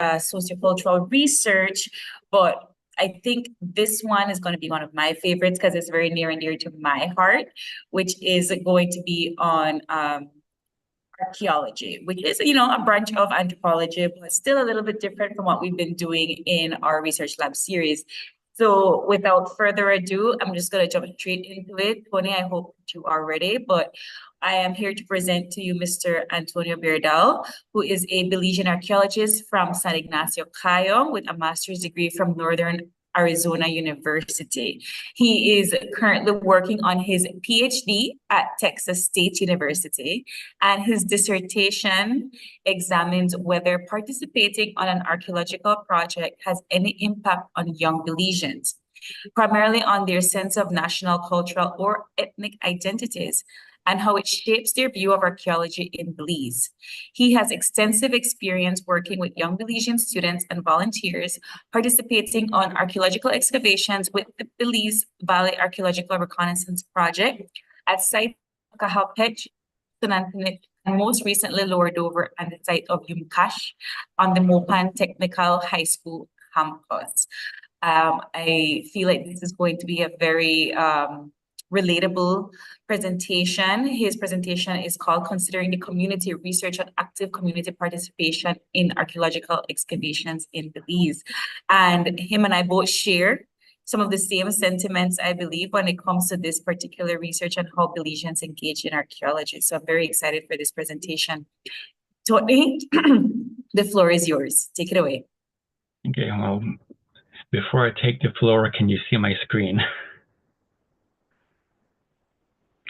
sociocultural research, but I think this one is going to be one of my favorites because it's very near and dear to my heart, which is going to be on archaeology, which is, a branch of anthropology, but still a little bit different from what we've been doing in our research lab series. So without further ado, I'm just going to jump straight into it. Tony, I hope you are ready, but I am here to present to you Mr. Antonio Beardal, who is a Belizean archaeologist from San Ignacio, Cayo, with a master's degree from Northern Arizona University. He is currently working on his PhD at Texas State University, and his dissertation examines whether participating on an archaeological project has any impact on young Belizeans, primarily on their sense of national, cultural, or ethnic identities, and how it shapes their view of archaeology in Belize. He has extensive experience working with young Belizean students and volunteers participating on archaeological excavations with the Belize Valley Archaeological Reconnaissance Project at site 𝐶𝐄𝐑, and most recently Lower Dover and the site of Yumkash on the Mopan Technical High School campus. I feel like this is going to be a very relatable presentation. His presentation is called Considering the Community Research and Active Community Participation in Archaeological Excavations in Belize. And him and I both share some of the same sentiments, I believe, when it comes to this particular research and how Belizeans engage in archaeology. So I'm very excited for this presentation. Tony, the floor is yours. Take it away. Okay, well, before I take the floor, can you see my screen?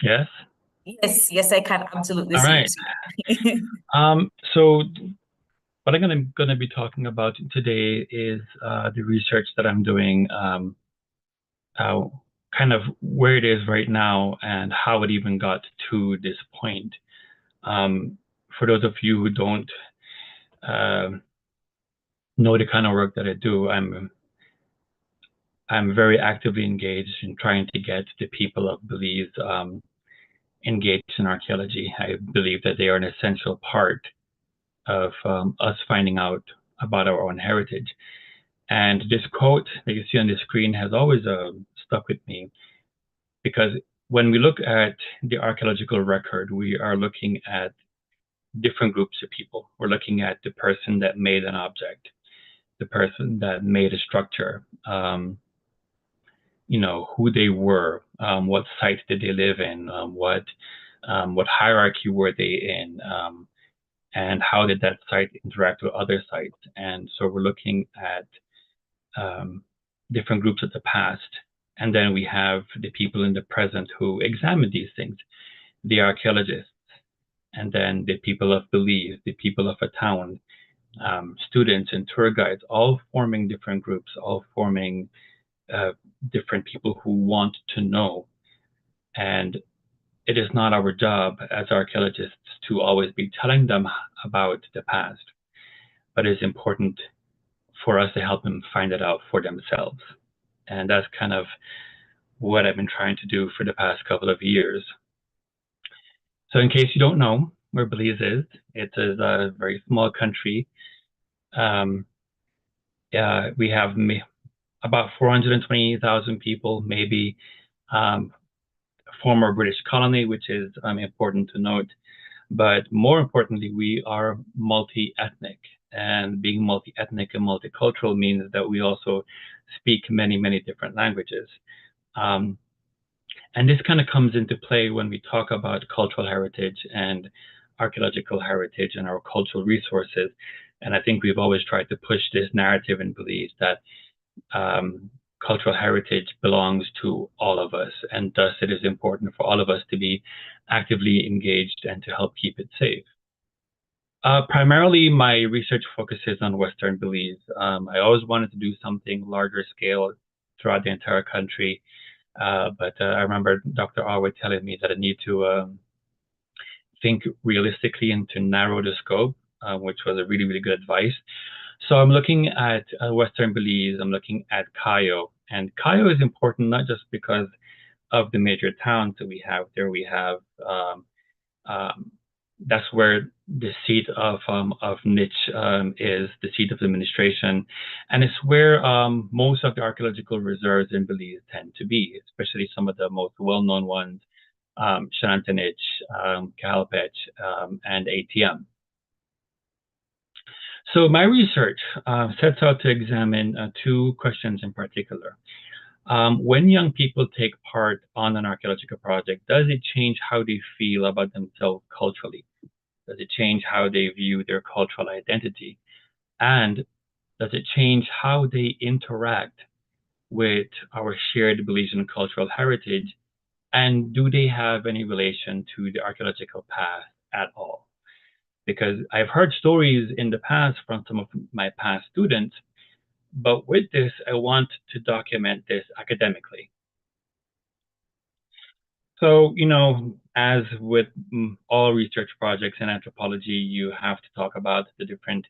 Yes? Yes, I can absolutely All right. So what I'm going to be talking about today is the research that I'm doing, kind of where it is right now and how it even got to this point. For those of you who don't know the kind of work that I do, I'm very actively engaged in trying to get the people of Belize engaged in archaeology. I believe that they are an essential part of us finding out about our own heritage. And this quote that you see on the screen has always stuck with me, because when we look at the archaeological record, we are looking at different groups of people. We're looking at the person that made an object, the person that made a structure, who they were, what site did they live in, what hierarchy were they in, and how did that site interact with other sites. And so we're looking at different groups of the past. And then we have the people in the present who examine these things, the archaeologists, and then the people of Belize, the people of a town, students and tour guides, all forming different groups, all forming different people who want to know. And it is not our job as archaeologists to always be telling them about the past, but it's important for us to help them find it out for themselves. And that's kind of what I've been trying to do for the past couple of years. So in case you don't know where Belize is, it is a very small country. We have about 420,000 people, maybe former British colony, which is important to note. But more importantly, we are multi-ethnic. And being multi-ethnic and multicultural means that we also speak many, many different languages. And this kind of comes into play when we talk about cultural heritage and archaeological heritage and our cultural resources. And I think we've always tried to push this narrative in Belize that cultural heritage belongs to all of us, and thus it is important for all of us to be actively engaged and to help keep it safe. Primarily, my research focuses on Western Belize. I always wanted to do something larger scale throughout the entire country, but I remember Dr. Arwe telling me that I need to think realistically and to narrow the scope, which was a really, really good advice. So I'm looking at Western Belize, I'm looking at Cayo. And Cayo is important not just because of the major towns that we have there. We have That's where the seat of �NICH is, the seat of administration, and it's where most of the archaeological reserves in Belize tend to be, especially some of the most well-known ones, 𝐶𝐿𝐂, 𝐶𝐿PECH, and ATM. So my research sets out to examine two questions in particular. When young people take part on an archaeological project, does it change how they feel about themselves culturally? Does it change how they view their cultural identity? And does it change how they interact with our shared Belizean cultural heritage? And do they have any relation to the archaeological past at all? Because I've heard stories in the past from some of my past students, but with this, I want to document this academically. So, as with all research projects in anthropology, you have to talk about the different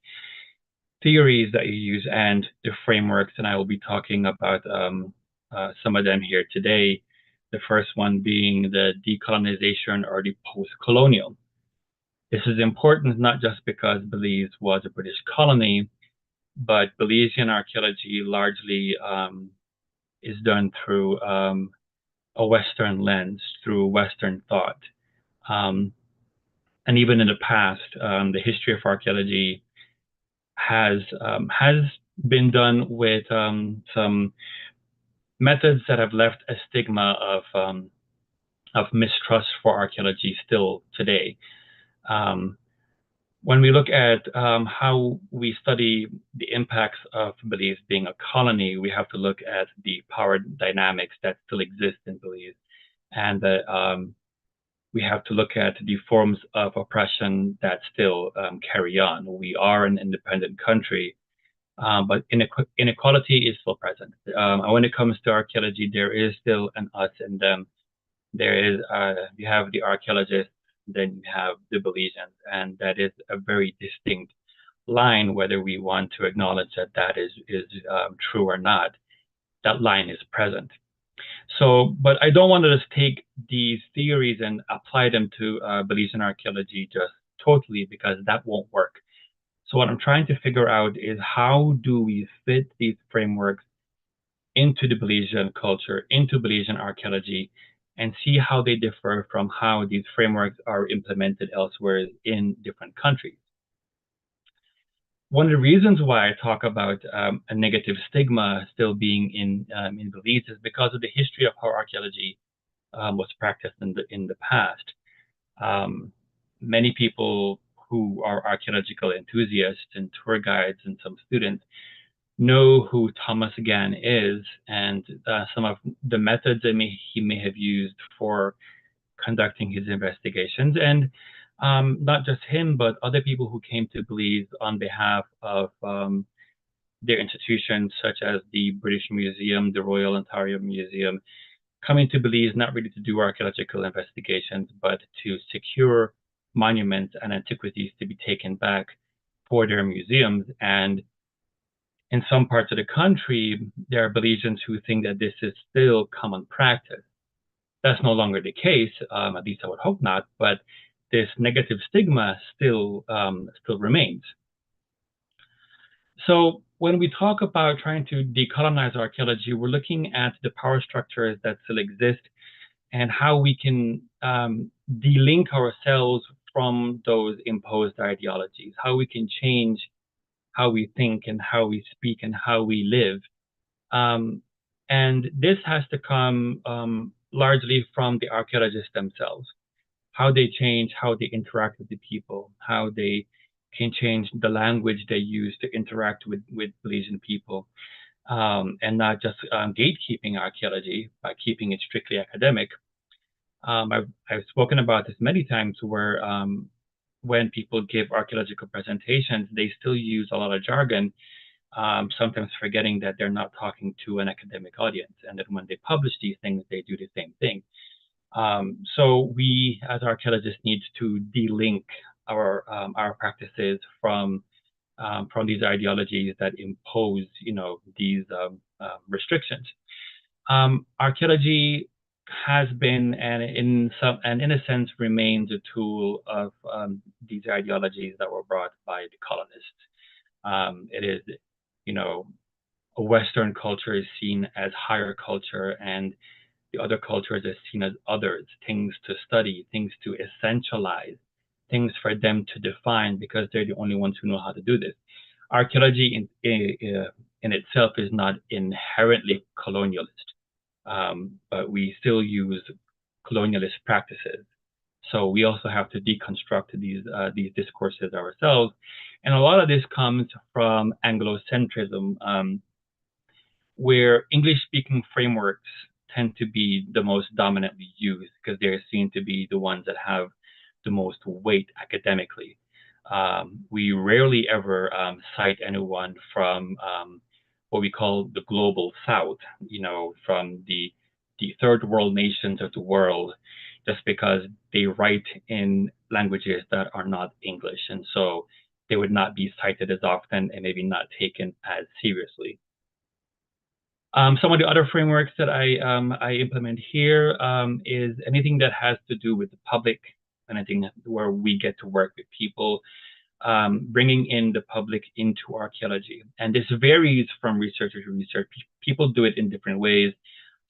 theories that you use and the frameworks, and I will be talking about some of them here today. The first one being the decolonization or the post-colonial. This is important not just because Belize was a British colony, but Belizean archaeology largely is done through a Western lens, through Western thought. And even in the past, the history of archaeology has been done with some methods that have left a stigma of mistrust for archaeology still today. When we look at how we study the impacts of Belize being a colony, we have to look at the power dynamics that still exist in Belize, and we have to look at the forms of oppression that still carry on. We are an independent country, but inequality is still present. When it comes to archaeology, there is still an us and them. There is, you have the archaeologists, then you have the Belizeans, and that is a very distinct line, whether we want to acknowledge that that is true or not. That line is present. So, but I don't want to just take these theories and apply them to Belizean archaeology just totally, because that won't work. So what I'm trying to figure out is, how do we fit these frameworks into the Belizean culture, into Belizean archaeology, and see how they differ from how these frameworks are implemented elsewhere in different countries. One of the reasons why I talk about a negative stigma still being in Belize is because of the history of how archaeology was practiced in the past. Many people who are archaeological enthusiasts and tour guides and some students know who Thomas Gann is, and some of the methods that he may have used for conducting his investigations. And not just him, but other people who came to Belize on behalf of their institutions, such as the British Museum, the Royal Ontario Museum, coming to Belize not really to do archaeological investigations, but to secure monuments and antiquities to be taken back for their museums. And in some parts of the country, there are Belizeans who think that this is still common practice. That's no longer the case, at least I would hope not, but this negative stigma still remains. So when we talk about trying to decolonize archaeology, we're looking at the power structures that still exist and how we can de-link ourselves from those imposed ideologies, how we can change how we think and how we speak and how we live. And this has to come largely from the archaeologists themselves, how they change, how they interact with the people, how they can change the language they use to interact with Belizean people, and not just gatekeeping archaeology by keeping it strictly academic. I've spoken about this many times, where when people give archaeological presentations, they still use a lot of jargon, sometimes forgetting that they're not talking to an academic audience, and that when they publish these things, they do the same thing. So we, as archaeologists, need to de-link our practices from these ideologies that impose, these restrictions. Archaeology has been and in a sense remains a tool of these ideologies that were brought by the colonists. It is, you know, a Western culture is seen as higher culture, and the other cultures are seen as others, things to study, things to essentialize, things for them to define because they're the only ones who know how to do this. Archaeology in itself is not inherently colonialist, but we still use colonialist practices. So we also have to deconstruct these discourses ourselves, and a lot of this comes from Anglocentrism, where English-speaking frameworks tend to be the most dominantly used because they're seen to be the ones that have the most weight academically. We rarely ever cite anyone from what we call the global South, you know, from the third world nations of the world, just because they write in languages that are not English, and so they would not be cited as often and maybe not taken as seriously. Some of the other frameworks that I implement here is anything that has to do with the public, anything where we get to work with people, bringing in the public into archaeology. And this varies from researcher to researcher. People do it in different ways,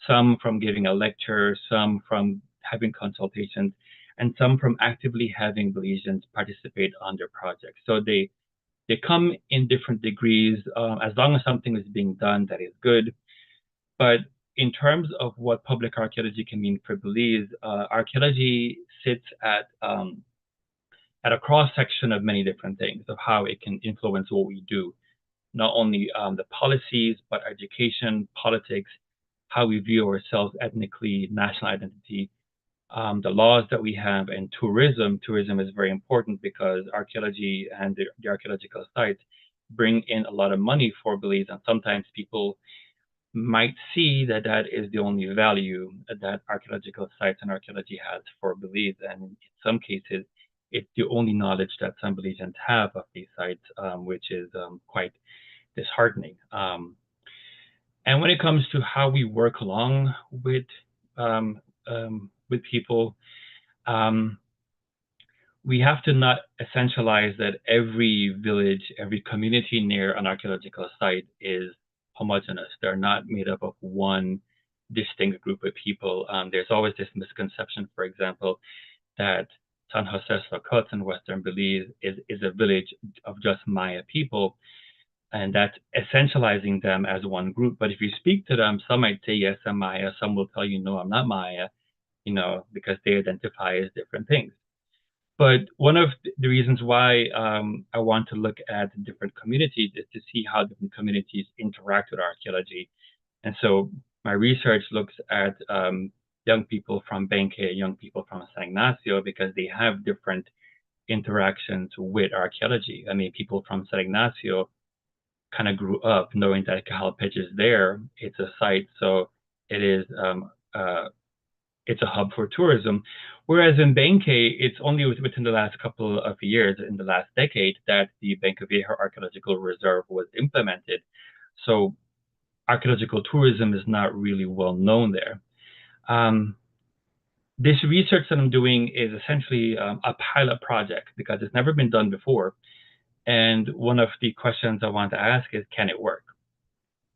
some from giving a lecture, some from having consultations, and some from actively having Belizeans participate on their projects. So they come in different degrees, as long as something is being done that is good. But in terms of what public archaeology can mean for Belize, archaeology sits at a cross-section of many different things of how it can influence what we do. Not only the policies, but education, politics, how we view ourselves ethnically, national identity, the laws that we have, and tourism. Tourism is very important because archaeology and the archaeological sites bring in a lot of money for Belize, and sometimes people might see that that is the only value that archaeological sites and archaeology has for Belize, and in some cases, it's the only knowledge that some Belizeans have of these sites, which is quite disheartening. And when it comes to how we work along with people, we have to not essentialize that every village, every community near an archaeological site is homogeneous. They're not made up of one distinct group of people. There's always this misconception, for example, that San Jose Socots in Western Belize is a village of just Maya people, and that's essentializing them as one group. But if you speak to them, some might say, yes, I'm Maya. Some will tell you, no, I'm not Maya, you know, because they identify as different things. But one of the reasons why I want to look at different communities is to see how different communities interact with archaeology. And so my research looks at young people from Benque, young people from San Ignacio, because they have different interactions with archaeology. I mean, people from San Ignacio kind of grew up knowing that 𝐶𝐈𝐂𝐇 is there. It's a site, so it is it's a hub for tourism. Whereas in Benque, it's only within the last couple of years, in the last decade, that the Benque Viejo Archaeological Reserve was implemented. So archaeological tourism is not really well known there. This research that I'm doing is essentially a pilot project because it's never been done before. And one of the questions I want to ask is, can it work?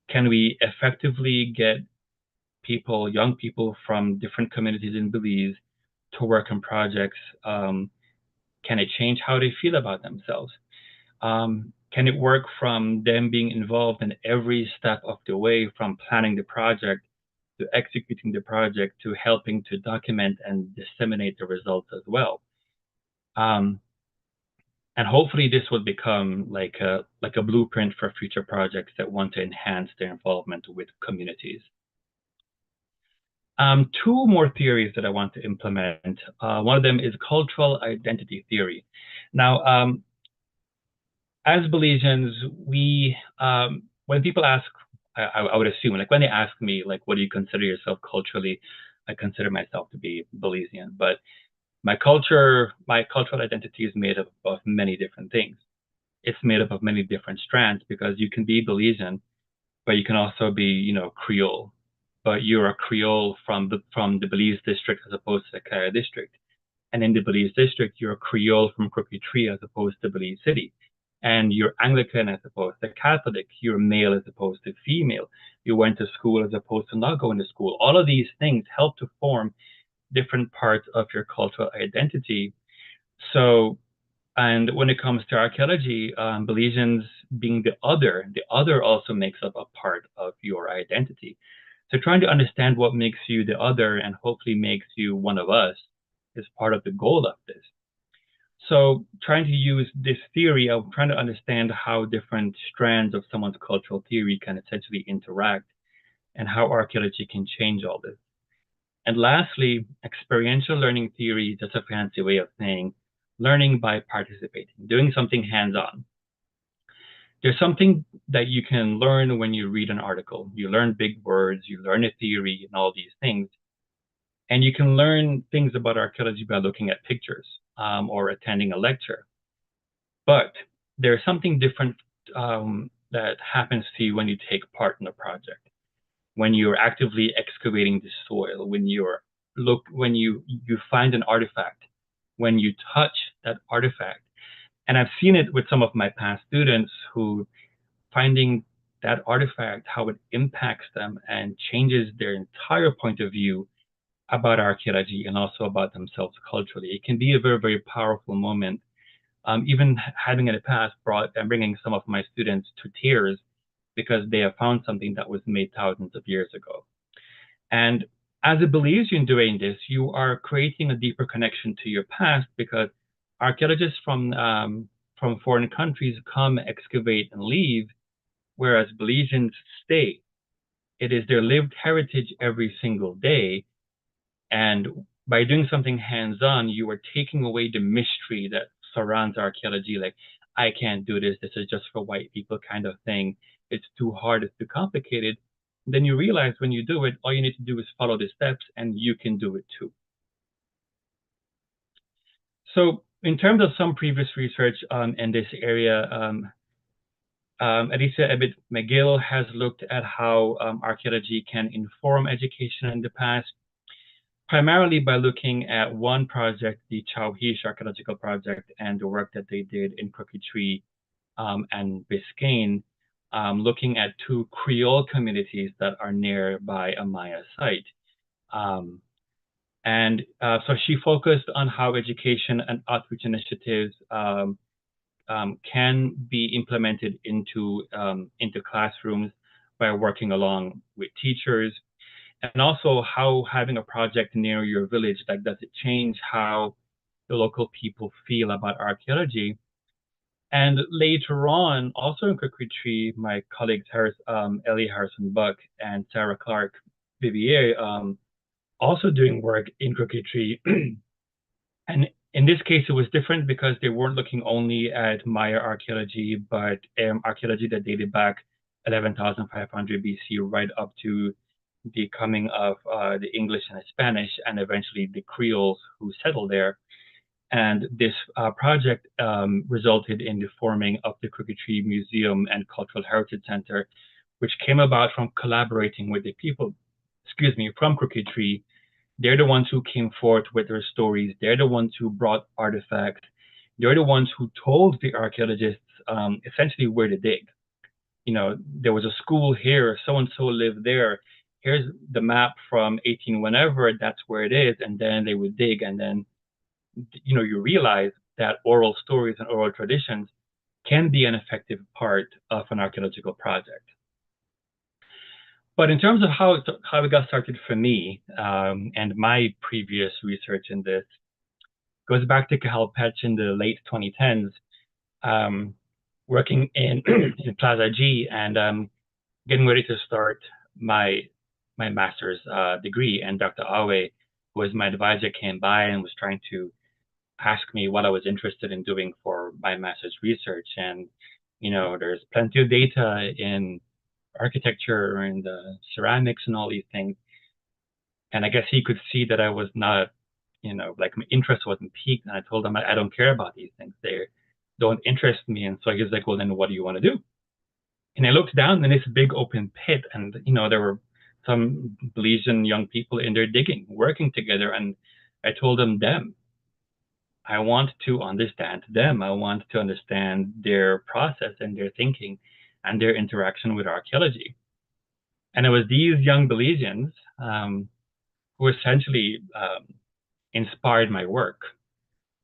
Can we effectively get people, young people from different communities in Belize to work on projects? Can it change how they feel about themselves? Can it work from them being involved in every step of the way, from planning the project to executing the project to helping to document and disseminate the results as well? And hopefully this will become like a blueprint for future projects that want to enhance their involvement with communities. Two more theories that I want to implement. One of them is cultural identity theory. Now, as Belizeans, we, when people ask, I would assume, like when they ask me, like, what do you consider yourself culturally? I consider myself to be Belizean, but my cultural identity is made up of many different things. It's made up of many different strands because you can be Belizean, but you can also be, you know, Creole. but you're a Creole from the Belize district as opposed to the Kaya district. And in the Belize district, you're a Creole from Crooked Tree as opposed to Belize City. And you're Anglican as opposed to Catholic. You're male as opposed to female. You went to school as opposed to not going to school. All of these things help to form different parts of your cultural identity. So, and when it comes to archaeology, Belizeans being the other also makes up a part of your identity. So trying to understand what makes you the other and hopefully makes you one of us is part of the goal of this. So trying to use this theory of trying to understand how different strands of someone's cultural theory can essentially interact and how archaeology can change all this. And lastly, experiential learning theory is just a fancy way of saying learning by participating, doing something hands-on. There's something that you can learn when you read an article. You learn big words, you learn a theory and all these things. And you can learn things about archaeology by looking at pictures or attending a lecture. But there's something different that happens to you when you take part in a project, when you're actively excavating the soil, when you find an artifact, when you touch that artifact. And I've seen it with some of my past students who finding that artifact, how it impacts them and changes their entire point of view about archaeology and also about themselves culturally. It can be a very, very powerful moment. Even having in the past bringing some of my students to tears because they have found something that was made thousands of years ago. And as a Belizean doing this, you are creating a deeper connection to your past because archaeologists from foreign countries come, excavate, and leave, whereas Belizeans stay. It is their lived heritage every single day. And by doing something hands-on, you are taking away the mystery that surrounds archaeology, like, I can't do this, this is just for white people kind of thing. It's too hard, it's too complicated. Then you realize when you do it, all you need to do is follow the steps and you can do it too. So in terms of some previous research in this area, 𝐍𝐈𝐂𝐇-𝐈𝐒 has looked at how archaeology can inform education in the past, primarily by looking at one project, the 𝐍𝐈𝐂 Archaeological Project, and the work that they did in Crooked Tree and Biscayne, looking at two Creole communities that are nearby a Maya site. So she focused on how education and outreach initiatives can be implemented into classrooms by working along with teachers, and also how having a project near your village, like, does it change how the local people feel about archaeology? And later on, also in Crooked Tree, my colleagues Ellie Harrison-Buck and Sarah Clark-Vivier also doing work in Crooked Tree. And in this case, it was different because they weren't looking only at Maya archaeology, but archaeology that dated back 11,500 BC right up to the coming of the English and the Spanish, and eventually the Creoles who settled there. And this project resulted in the forming of the Crooked Tree Museum and Cultural Heritage Center, which came about from collaborating with the people, from Crooked Tree. They're the ones who came forth with their stories. They're the ones who brought artifacts. They're the ones who told the archaeologists essentially where to dig. You know, there was a school here, so-and-so lived there. Here's the map from 18 whenever, that's where it is. And then they would dig, and then, you know, you realize that oral stories and oral traditions can be an effective part of an archaeological project. But in terms of how it got started for me, and my previous research in this goes back to 𝐶𝐻LPECH in the late 2010s, working in Plaza G and getting ready to start my master's degree. And Dr. Awe, who was my advisor, came by and was trying to ask me what I was interested in doing for my master's research. And, you know, there's plenty of data in architecture and ceramics and all these things. And I guess he could see that I was not, you know, like, my interest wasn't piqued. And I told him, I don't care about these things. They don't interest me. And so he was like, well, then what do you want to do? And I looked down in this big open pit, and, you know, there were some Belizean young people in there digging, working together. And I told them, I want to understand them. I want to understand their process and their thinking and their interaction with archaeology. And it was these young Belizeans who essentially inspired my work,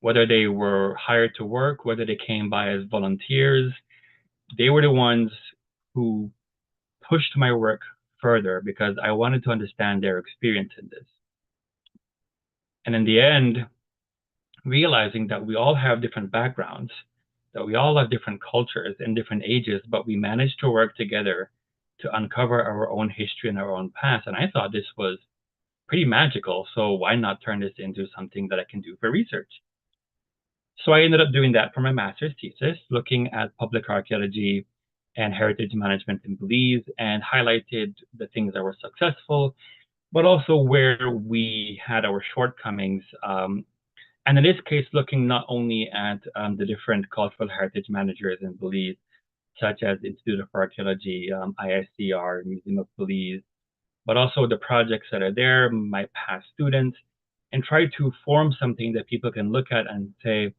whether they were hired to work, whether they came by as volunteers. They were the ones who pushed my work further because I wanted to understand their experience in this. And in the end, realizing that we all have different backgrounds, that we all have different cultures and different ages, but we managed to work together to uncover our own history and our own past. And I thought this was pretty magical. So why not turn this into something that I can do for research? So I ended up doing that for my master's thesis, looking at public archaeology and heritage management in Belize, and highlighted the things that were successful, but also where we had our shortcomings. And in this case, looking not only at the different cultural heritage managers in Belize, such as Institute of Archaeology, IICR, Museum of Belize, but also the projects that are there, my past students, and try to form something that people can look at and say,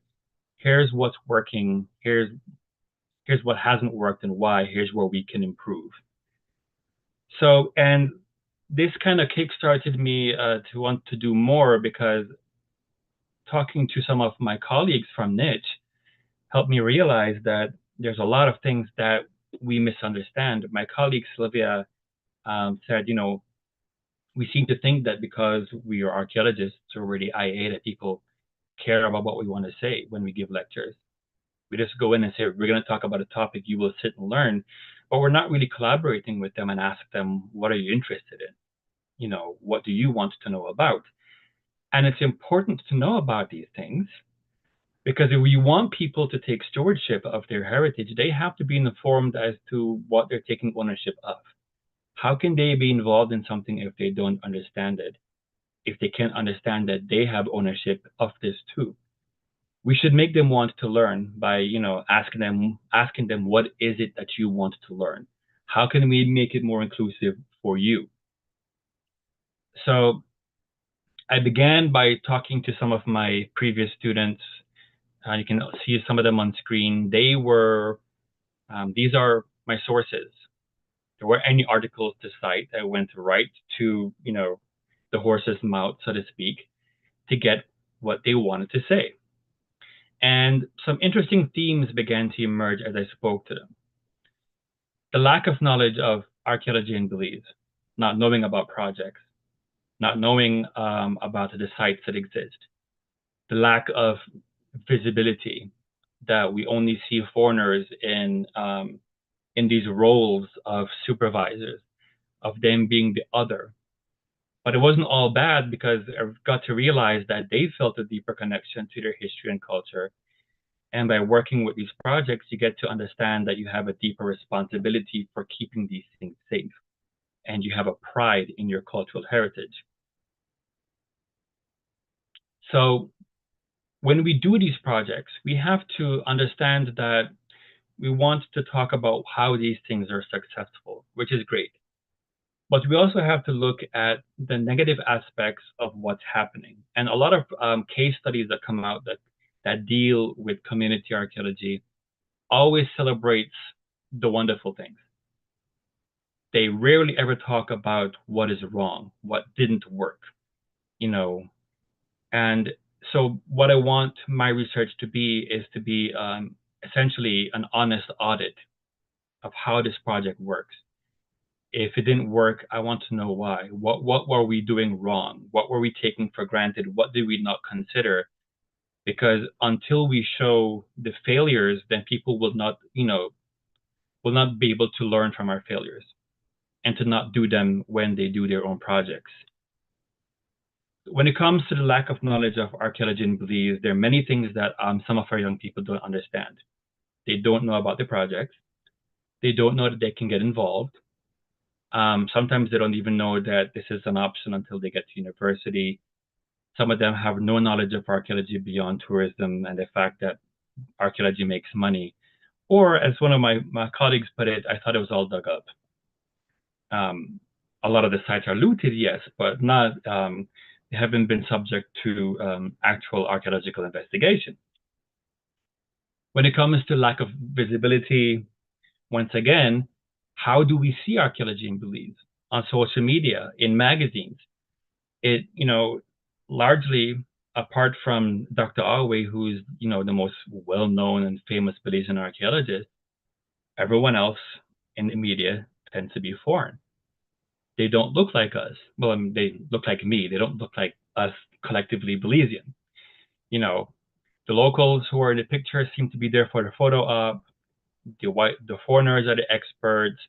here's what's working, here's what hasn't worked and why, here's where we can improve. So, and this kind of kickstarted me to want to do more, because talking to some of my colleagues from niche helped me realize that there's a lot of things that we misunderstand. My colleague Sylvia said, we seem to think that because we are archaeologists or we're the IA, that people care about what we want to say when we give lectures. We just go in and say, we're going to talk about a topic, you will sit and learn, but we're not really collaborating with them and ask them, what are you interested in? What do you want to know about? And it's important to know about these things, because if we want people to take stewardship of their heritage, they have to be informed as to what they're taking ownership of. How can they be involved in something if they don't understand it? If they can't understand that they have ownership of this too? We should make them want to learn by, asking them, what is it that you want to learn? How can we make it more inclusive for you? So I began by talking to some of my previous students. You can see some of them on screen. They were, these are my sources. There were any articles to cite. I went right to, the horse's mouth, so to speak, to get what they wanted to say. And some interesting themes began to emerge as I spoke to them. The lack of knowledge of archaeology in Belize, not knowing about projects, not knowing about the sites that exist, the lack of visibility, that we only see foreigners in these roles of supervisors, of them being the other. But it wasn't all bad, because I got to realize that they felt a deeper connection to their history and culture. And by working with these projects, you get to understand that you have a deeper responsibility for keeping these things safe. And you have a pride in your cultural heritage. So when we do these projects, we have to understand that we want to talk about how these things are successful, which is great. But we also have to look at the negative aspects of what's happening. And a lot of case studies that come out that deal with community archaeology always celebrates the wonderful things. They rarely ever talk about what is wrong, what didn't work, And so what I want my research to be is to be essentially an honest audit of how this project works. If it didn't work, I want to know why. What were we doing wrong? What were we taking for granted? What did we not consider? Because until we show the failures, then people will not be able to learn from our failures and to not do them when they do their own projects. When it comes to the lack of knowledge of archaeology in Belize, there are many things that some of our young people don't understand. They don't know about the projects. They don't know that they can get involved. Sometimes they don't even know that this is an option until they get to university. Some of them have no knowledge of archaeology beyond tourism and the fact that archaeology makes money. Or as one of my colleagues put it, I thought it was all dug up. A lot of the sites are looted, yes, but not, they haven't been subject to actual archaeological investigation. When it comes to lack of visibility, once again, how do we see archaeology in Belize? On social media, in magazines. It, largely, apart from Dr. Awe, who's, the most well-known and famous Belizean archaeologist, everyone else in the media tends to be foreign. They don't look like us. Well, they look like me. They don't look like us collectively Belizean. The locals who are in the picture seem to be there for the photo op. The foreigners are the experts.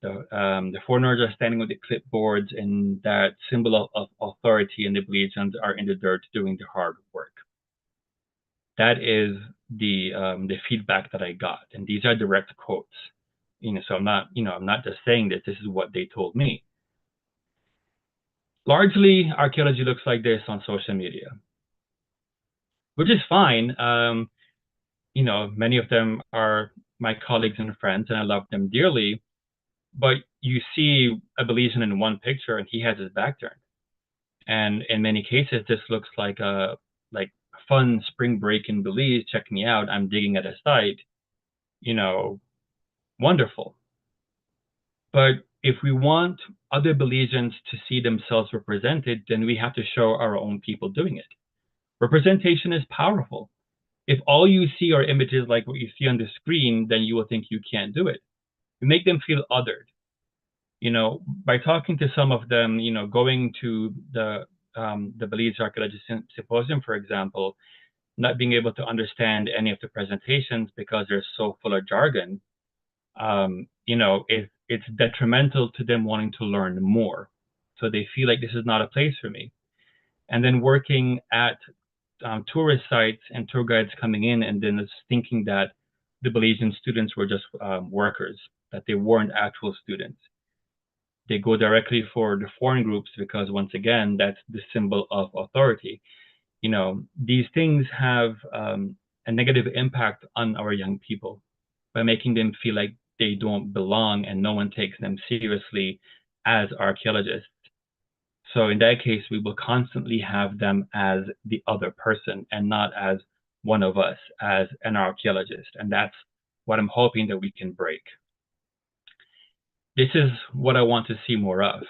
The foreigners are standing with the clipboards, and that symbol of authority, and the Belizeans are in the dirt doing the hard work. That is the feedback that I got, and these are direct quotes. So I'm not just saying this. This is what they told me. Largely, archaeology looks like this on social media, which is fine. Many of them are my colleagues and friends, and I love them dearly. But you see a Belizean in one picture, and he has his back turned. And in many cases, this looks like a fun spring break in Belize. Check me out. I'm digging at a site. Wonderful. But if we want other Belizeans to see themselves represented, then we have to show our own people doing it. Representation is powerful. If all you see are images like what you see on the screen, then you will think you can't do it. You make them feel othered. By talking to some of them, going to the Belize Archaeology Symposium, for example, not being able to understand any of the presentations because they're so full of jargon, it's detrimental to them wanting to learn more. So they feel like this is not a place for me. And then working at tourist sites and tour guides coming in and then thinking that the Belizean students were just workers, that they weren't actual students. They go directly for the foreign groups because, once again, that's the symbol of authority. These things have a negative impact on our young people by making them feel like they don't belong and no one takes them seriously as archaeologists. So in that case, we will constantly have them as the other person and not as one of us, as an archaeologist. And that's what I'm hoping that we can break. This is what I want to see more of.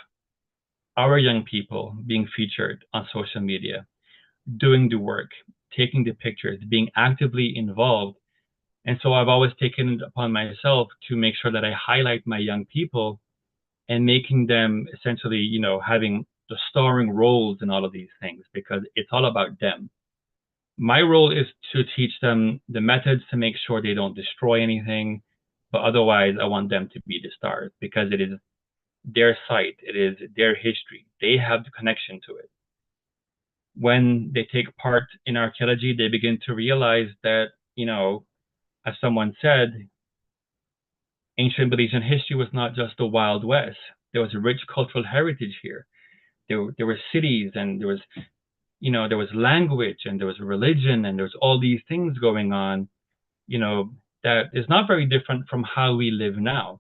Our young people being featured on social media, doing the work, taking the pictures, being actively involved. And so I've always taken it upon myself to make sure that I highlight my young people and making them essentially, having the starring roles in all of these things, because it's all about them. My role is to teach them the methods to make sure they don't destroy anything, but otherwise I want them to be the stars because it is their site, it is their history. They have the connection to it. When they take part in archaeology, they begin to realize that, as someone said, ancient Belizean history was not just the Wild West. There was a rich cultural heritage here. There were cities, and there was language, and there was religion, and there was all these things going on, that is not very different from how we live now.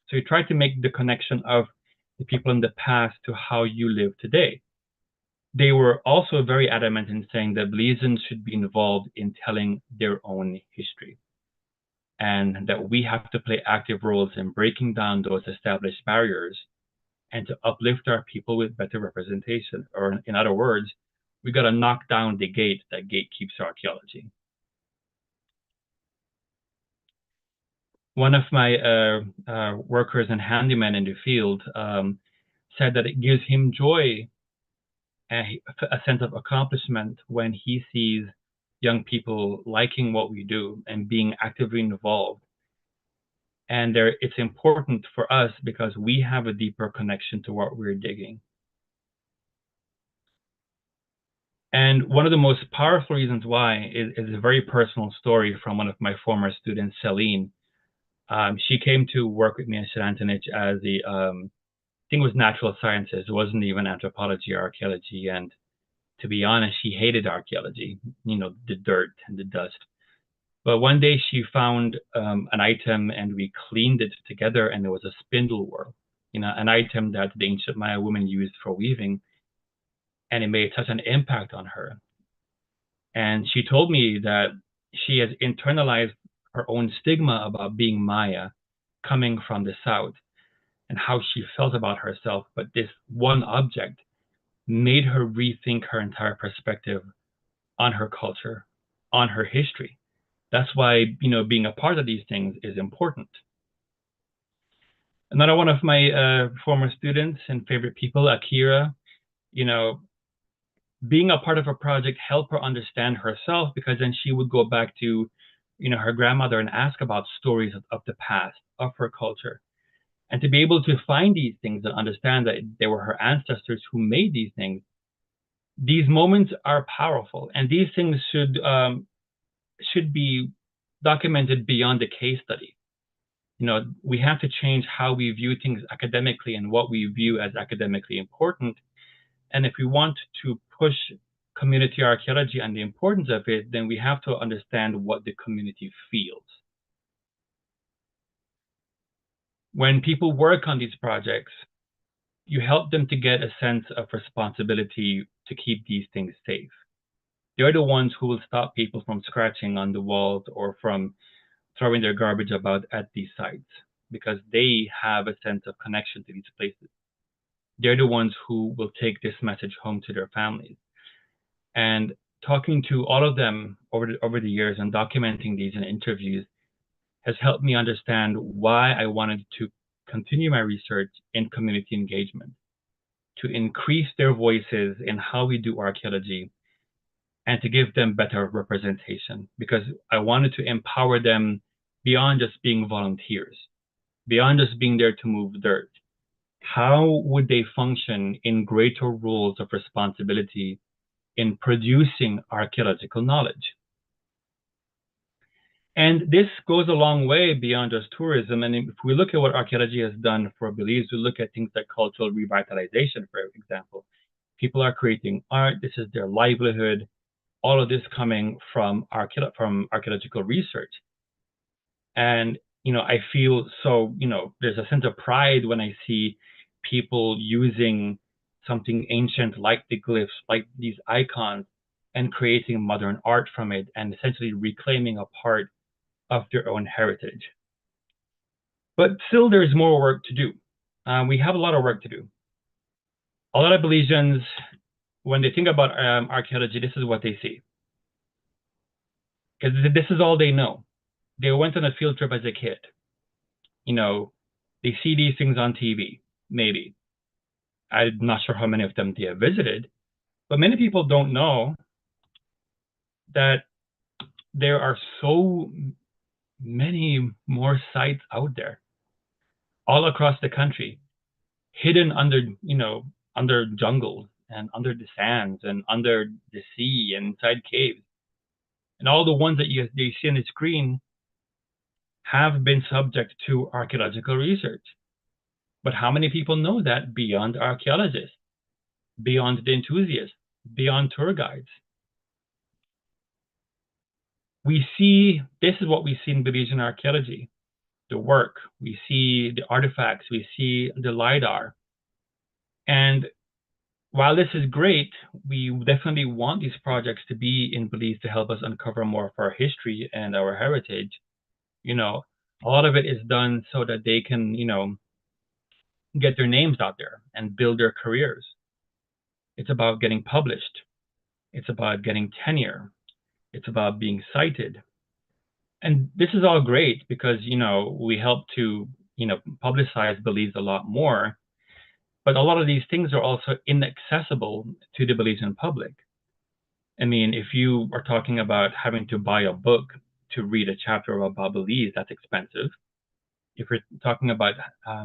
So you try to make the connection of the people in the past to how you live today. They were also very adamant in saying that Belizeans should be involved in telling their own history, and that we have to play active roles in breaking down those established barriers and to uplift our people with better representation. Or in other words, we got to knock down the gate that gatekeeps archaeology. One of my workers and handyman in the field said that it gives him joy, a sense of accomplishment when he sees young people liking what we do and being actively involved. And it's important for us because we have a deeper connection to what we're digging. And one of the most powerful reasons why is a very personal story from one of my former students, Celine. She came to work with me in Anchorage as I think it was natural sciences. It wasn't even anthropology or archaeology. And to be honest, she hated archaeology, the dirt and the dust. But one day she found an item and we cleaned it together, and there was a spindle whorl. an item that the ancient Maya women used for weaving, and it made such an impact on her. And she told me that she has internalized her own stigma about being Maya, coming from the South, and how she felt about herself. But this one object made her rethink her entire perspective on her culture, on her history. That's why, being a part of these things is important. Another one of my former students and favorite people, Akira, being a part of a project helped her understand herself, because then she would go back to, her grandmother and ask about stories of the past, of her culture. And to be able to find these things and understand that they were her ancestors who made these things, these moments are powerful. And these things should be documented beyond the case study. We have to change how we view things academically and what we view as academically important. And if we want to push community archaeology and the importance of it, then we have to understand what the community feels. When people work on these projects, you help them to get a sense of responsibility to keep these things safe. They're the ones who will stop people from scratching on the walls or from throwing their garbage about at these sites, because they have a sense of connection to these places. They're the ones who will take this message home to their families. And talking to all of them over the years and documenting these in interviews has helped me understand why I wanted to continue my research in community engagement, to increase their voices in how we do archaeology and to give them better representation, because I wanted to empower them beyond just being volunteers, beyond just being there to move dirt. How would they function in greater roles of responsibility in producing archaeological knowledge? And this goes a long way beyond just tourism. And if we look at what archaeology has done for Belize, we look at things like cultural revitalization, for example. People are creating art. This is their livelihood. All of this coming from archaeological research. And, I feel so, there's a sense of pride when I see people using something ancient like the glyphs, like these icons, and creating modern art from it, and essentially reclaiming a part of their own heritage. But still, there's more work to do. We have a lot of work to do. A lot of Belizeans, when they think about archaeology, this is what they see, because this is all they know. They went on a field trip as a kid. They see these things on TV, maybe. I'm not sure how many of them they have visited, but many people don't know that there are so many more sites out there all across the country, hidden under jungles and under the sands and under the sea and inside caves. And all the ones that you see on the screen have been subject to archaeological research. But how many people know that beyond archaeologists, beyond the enthusiasts, beyond tour guides? We see, this is what we see in Belizean archaeology, the work, we see the artifacts, we see the LiDAR. And while this is great, we definitely want these projects to be in Belize to help us uncover more of our history and our heritage. A lot of it is done so that they can, get their names out there and build their careers. It's about getting published. It's about getting tenure. It's about being cited. And this is all great because, we help to, publicize Belize a lot more. But a lot of these things are also inaccessible to the Belizean public. I mean, if you are talking about having to buy a book to read a chapter about Belize, that's expensive. If you're talking about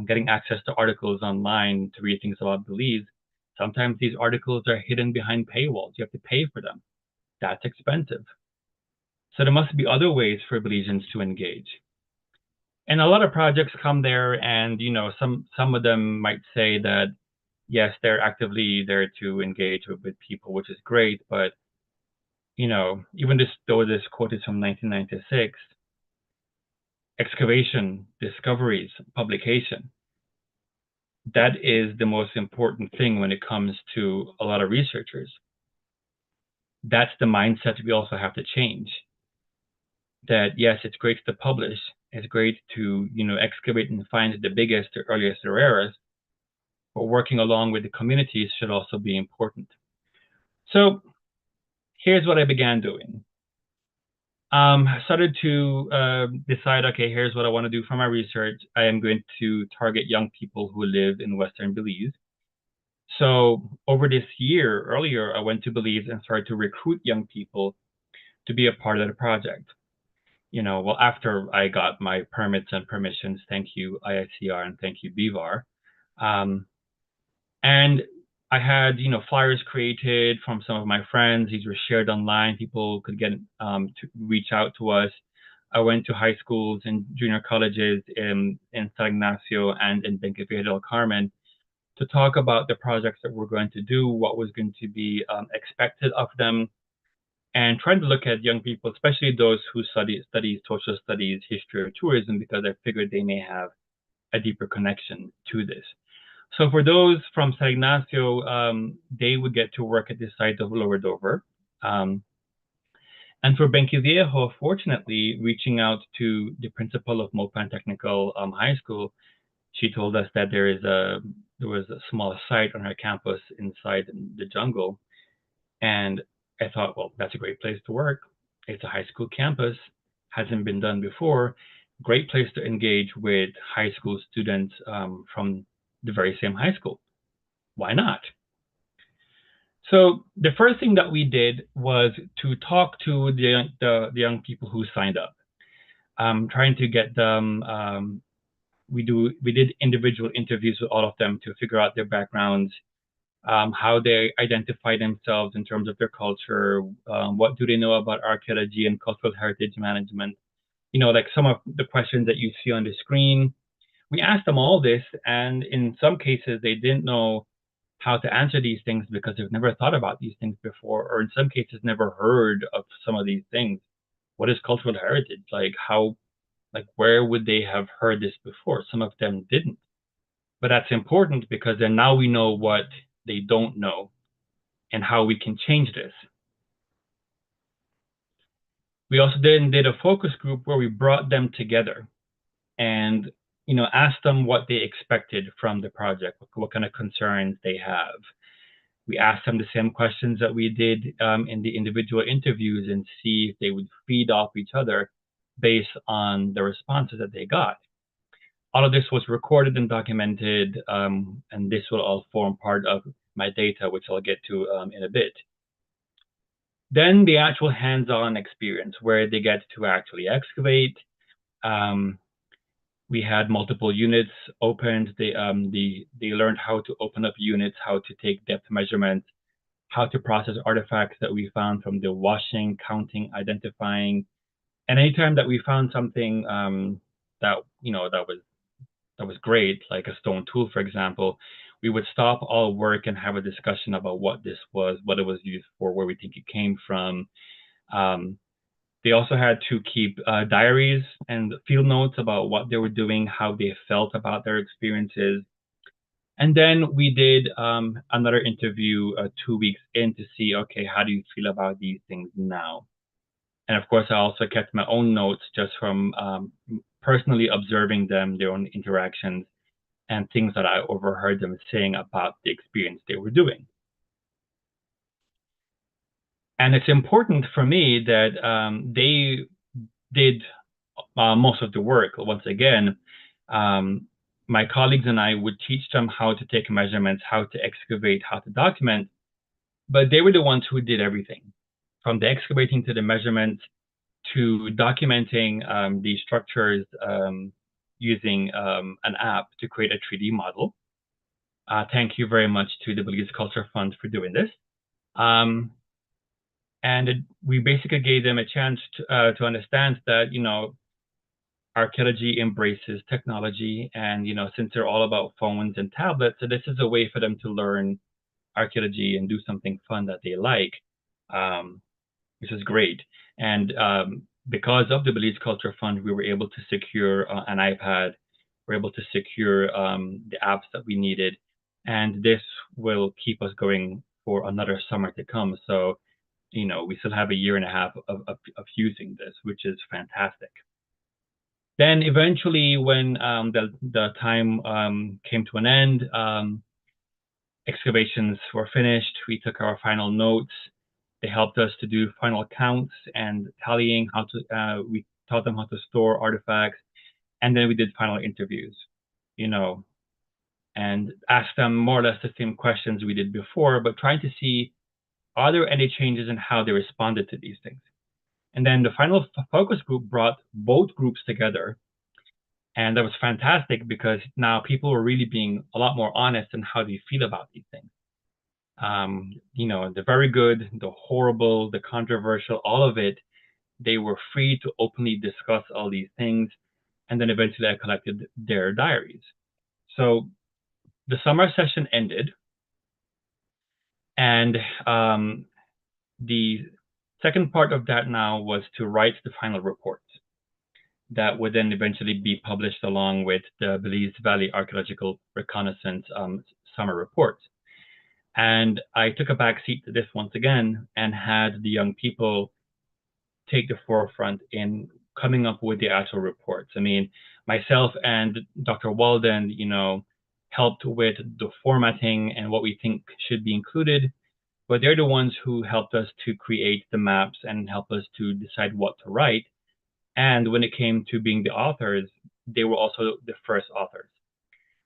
getting access to articles online to read things about Belize, sometimes these articles are hidden behind paywalls. You have to pay for them. That's expensive. So there must be other ways for Belizeans to engage. And a lot of projects come there and, some of them might say that, yes, they're actively there to engage with people, which is great. But, even though this quote is from 1996, excavation, discoveries, publication. that is the most important thing when it comes to a lot of researchers. That's the mindset we also have to change. That yes, it's great to publish, it's great to excavate and find the biggest, the earliest, the rarest, but working along with the communities should also be important. So here's what I began doing. I started to decide, okay, here's what I want to do for my research. I am going to target young people who live in Western Belize. So over this year, earlier, I went to Belize and started to recruit young people to be a part of the project. Well, after I got my permits and permissions, thank you IICR and thank you BVAR. And I had, flyers created from some of my friends. These were shared online. People could get to reach out to us. I went to high schools and junior colleges in San Ignacio and in Benquefiel del Carmen to talk about the projects that we're going to do, what was going to be expected of them, and trying to look at young people, especially those who study social studies, history, or tourism, because I figured they may have a deeper connection to this. So for those from San Ignacio, they would get to work at the site of Lower Dover. And for Benquefiel, fortunately, reaching out to the principal of Mopan Technical High School, she told us that there was a small site on her campus inside the jungle. And I thought, well, that's a great place to work. It's a high school campus, hasn't been done before. Great place to engage with high school students from the very same high school. Why not? So the first thing that we did was to talk to the young people who signed up, trying to get them. We did individual interviews with all of them to figure out their backgrounds, how they identify themselves in terms of their culture, what do they know about archaeology and cultural heritage management. Like some of the questions that you see on the screen. We asked them all this, and in some cases they didn't know how to answer these things because they've never thought about these things before, or in some cases never heard of some of these things. What is cultural heritage? Where would they have heard this before? Some of them didn't. But that's important because then now we know what they don't know and how we can change this. We also then did a focus group where we brought them together and asked them what they expected from the project, what kind of concerns they have. We asked them the same questions that we did in the individual interviews and see if they would feed off each other based on the responses that they got. All of this was recorded and documented, and this will all form part of my data, which I'll get to in a bit. Then the actual hands-on experience where they get to actually excavate. We had multiple units opened. They learned how to open up units, how to take depth measurements, how to process artifacts that we found from the washing, counting, identifying. And anytime that we found something that was great, like a stone tool, for example, we would stop all work and have a discussion about what this was, what it was used for, where we think it came from. They also had to keep diaries and field notes about what they were doing, how they felt about their experiences. And then we did another interview 2 weeks in to see, okay, how do you feel about these things now? And of course, I also kept my own notes just from personally observing them, their own interactions, and things that I overheard them saying about the experience they were doing. And it's important for me that they did most of the work. Once again, my colleagues and I would teach them how to take measurements, how to excavate, how to document, but they were the ones who did everything, from the excavating to the measurements to documenting these structures using an app to create a 3D model. Thank you very much to the Belize Culture Fund for doing this. We basically gave them a chance to understand that, archaeology embraces technology, and, since they're all about phones and tablets, so this is a way for them to learn archaeology and do something fun that they like. This is great. And because of the Belize Culture Fund, we were able to secure an iPad were able to secure the apps that we needed. And this will keep us going for another summer to come. So, we still have a year and a half of using this, which is fantastic. Then eventually, when the time came to an end, excavations were finished. We took our final notes. They helped us to do final counts and tallying. We taught them how to store artifacts, and then we did final interviews. And asked them more or less the same questions we did before, but trying to see, are there any changes in how they responded to these things? And then the final focus group brought both groups together. And that was fantastic because now people were really being a lot more honest in how they feel about these things. The very good, the horrible, the controversial, all of it, they were free to openly discuss all these things. And then eventually I collected their diaries. So the summer session ended, and the second part of that now was to write the final report that would then eventually be published along with the Belize Valley Archaeological Reconnaissance summer report. And I took a back seat to this once again and had the young people take the forefront in coming up with the actual reports. I mean, myself and Dr. Walden, helped with the formatting and what we think should be included, but they're the ones who helped us to create the maps and help us to decide what to write. And when it came to being the authors, they were also the first authors.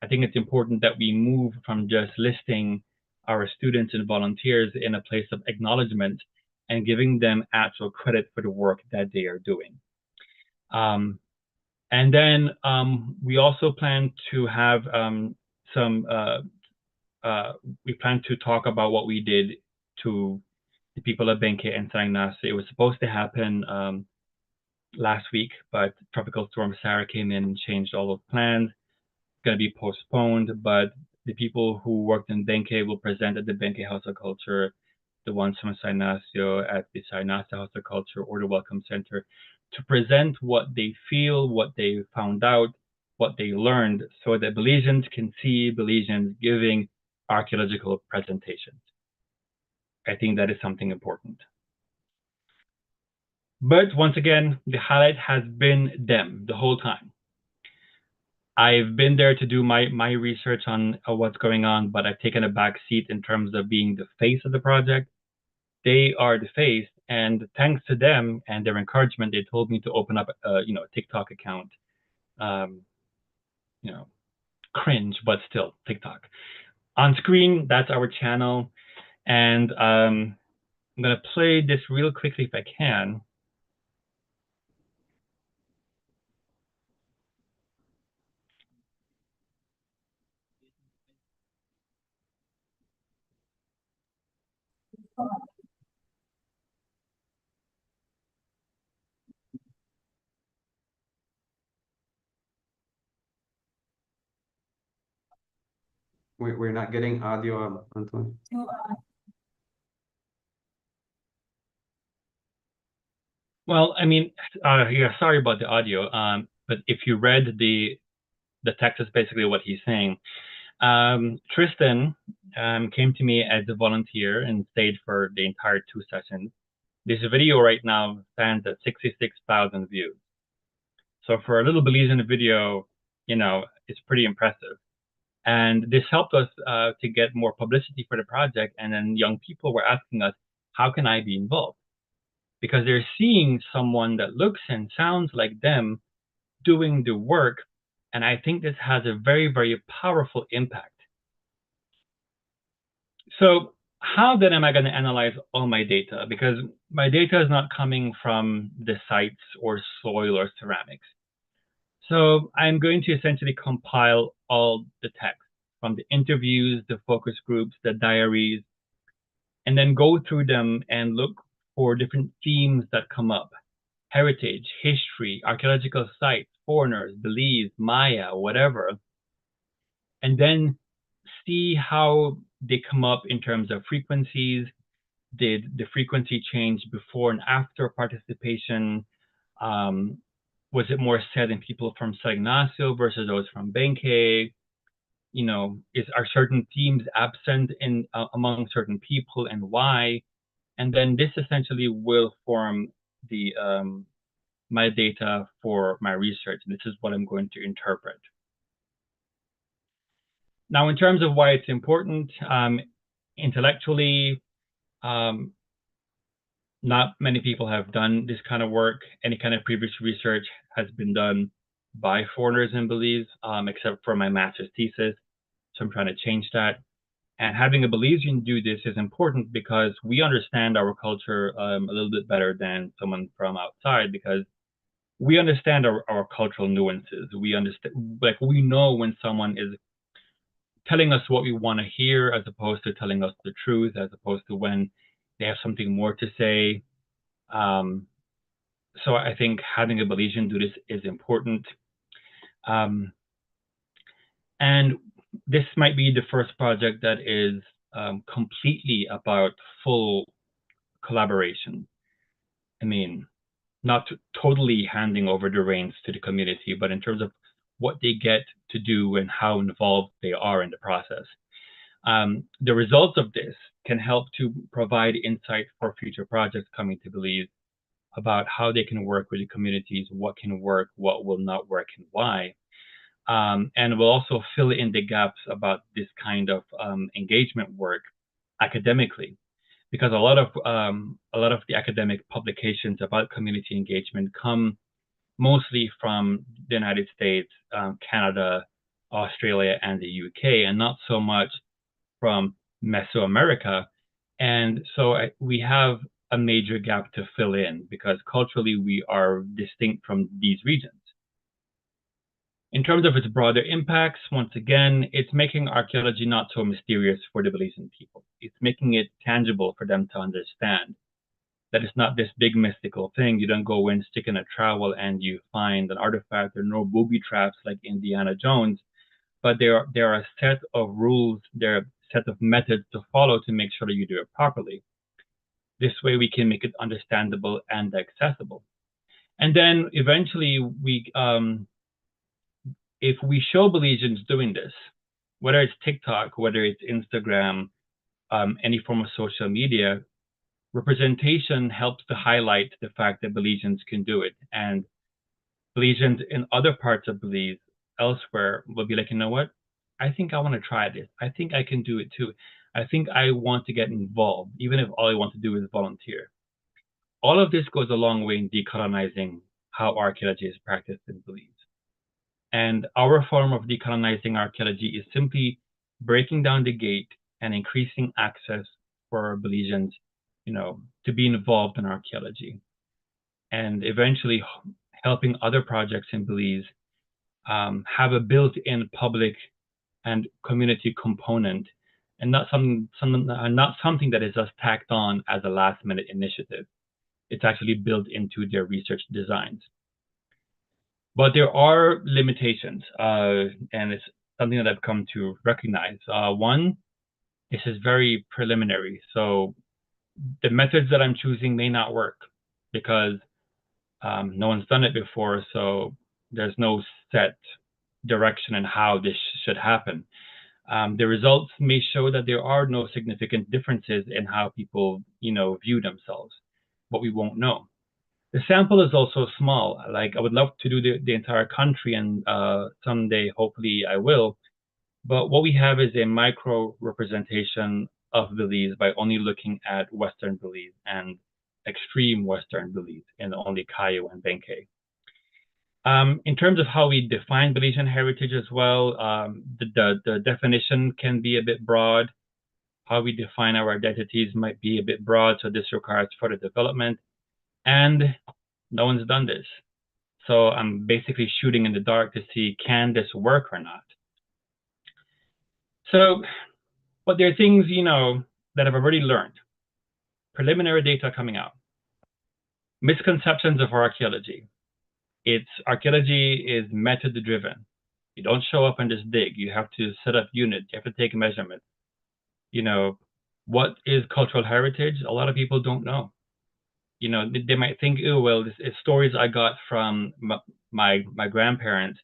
I think it's important that we move from just listing our students and volunteers in a place of acknowledgement and giving them actual credit for the work that they are doing. And then we also plan to have we plan to talk about what we did to the people of 𝐍𝐈𝐂𝐇 and St. Ignace. It was supposed to happen last week, but Tropical Storm Sarah came in and changed all those plans. It's going to be postponed, but the people who worked in 𝐍𝐈𝐂𝐇 will present at the 𝐍𝐈𝐂𝐇 House of Culture, the ones from St. Ignace at the St. Ignace House of Culture or the Welcome Center, to present what they feel, what they found out, what they learned, so that Belizeans can see Belizeans giving archaeological presentations. I think that is something important. But once again, the highlight has been them the whole time. I've been there to do my research on what's going on, but I've taken a back seat in terms of being the face of the project. They are the face, and thanks to them and their encouragement, they told me to open up a TikTok account. Cringe, but still TikTok. On screen, that's our channel, and I'm gonna play this real quickly if I can. We're not getting audio, Anton. Well, I mean, yeah, sorry about the audio. But if you read the text, is basically what he's saying. Tristan came to me as a volunteer and stayed for the entire 2 sessions. This video right now stands at 66,000 views. So for a little Belizean video, it's pretty impressive. And this helped us to get more publicity for the project. And then young people were asking us, how can I be involved? Because they're seeing someone that looks and sounds like them doing the work. And I think this has a very, very powerful impact. So how then am I going to analyze all my data? Because my data is not coming from the sites or soil or ceramics. So I'm going to essentially compile all the text from the interviews, the focus groups, the diaries, and then go through them and look for different themes that come up. Heritage, history, archaeological sites, foreigners, Belize, Maya, whatever. And then see how they come up in terms of frequencies. Did the frequency change before and after participation? Was it more said in people from St. Ignacio versus those from 𝐍𝐈𝐂𝐇? You know, are certain themes absent in among certain people, and why? And then this essentially will form the my data for my research. This is what I'm going to interpret. Now, in terms of why it's important, intellectually, not many people have done this kind of work. Any kind of previous research has been done by foreigners in Belize, except for my master's thesis. So I'm trying to change that. And having a Belizean do this is important because we understand our culture a little bit better than someone from outside, because we understand our cultural nuances. We understand, like, we know when someone is telling us what we want to hear, as opposed to telling us the truth, as opposed to when they have something more to say. So I think having a Belizean do this is important. And this might be the first project that is completely about full collaboration. I mean, not totally handing over the reins to the community, but in terms of what they get to do and how involved they are in the process. The results of this can help to provide insight for future projects coming to Belize about how they can work with the communities, what can work, what will not work, and why. And we'll also fill in the gaps about this kind of engagement work academically, because a lot of the academic publications about community engagement come mostly from the United States, Canada, Australia, and the UK, and not so much from Mesoamerica. And so we have a major gap to fill in, because culturally we are distinct from these regions. In terms of its broader impacts, once again, it's making archaeology not so mysterious for the Belizean people. It's making it tangible for them to understand that it's not this big mystical thing. You don't go in, stick in a trowel, and you find an artifact. There are no booby traps like Indiana Jones, but there are a set of rules, there are a set of methods to follow to make sure that you do it properly. This way we can make it understandable and accessible. And then eventually if we show Belizeans doing this, whether it's TikTok, whether it's Instagram, any form of social media, representation helps to highlight the fact that Belizeans can do it. And Belizeans in other parts of Belize, elsewhere, will be like, you know what? I think I want to try this. I think I can do it too. I think I want to get involved, even if all I want to do is volunteer. All of this goes a long way in decolonizing how archaeology is practiced in Belize. And our form of decolonizing archaeology is simply breaking down the gate and increasing access for Belizeans, you know, to be involved in archaeology, and eventually helping other projects in Belize have a built-in public and community component, and not something that is just tacked on as a last-minute initiative. It's actually built into their research designs. But there are limitations, and it's something that I've come to recognize. One, this is very preliminary. So the methods that I'm choosing may not work, because no one's done it before. So there's no set direction in how this should happen. The results may show that there are no significant differences in how people, you know, view themselves, but we won't know. The sample is also small. Like, I would love to do the entire country, and someday, hopefully, I will. But what we have is a micro representation of Belize by only looking at Western Belize and extreme Western Belize in only Cayo and 𝐍𝐈𝐂𝐄𝐇. In terms of how we define Belizean heritage as well, the definition can be a bit broad. How we define our identities might be a bit broad, so this requires further development. And no one's done this. So I'm basically shooting in the dark to see, can this work or not? So, but there are things, you know, that I've already learned. Preliminary data coming out. Misconceptions of archaeology. Archaeology is method driven. You don't show up and just dig. You have to set up units. You have to take measurements. You know, what is cultural heritage? A lot of people don't know. You know, they might think, oh, well, it's stories I got from my grandparents,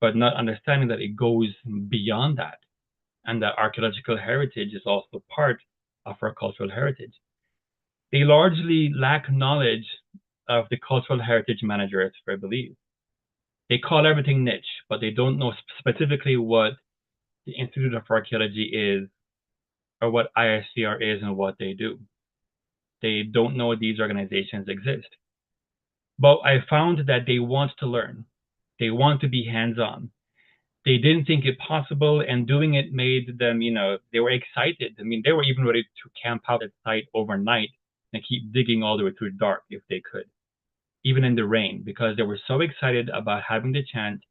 but not understanding that it goes beyond that, and that archaeological heritage is also part of our cultural heritage. They largely lack knowledge of the cultural heritage managers for Belize. They call everything niche, but they don't know specifically what the Institute of Archaeology is, or what ISCR is and what they do. They don't know these organizations exist. But I found that they want to learn. They want to be hands-on. They didn't think it possible, and doing it made them, you know, they were excited. I mean, they were even ready to camp out at site overnight and keep digging all the way through dark if they could, even in the rain, because they were so excited about having the chance,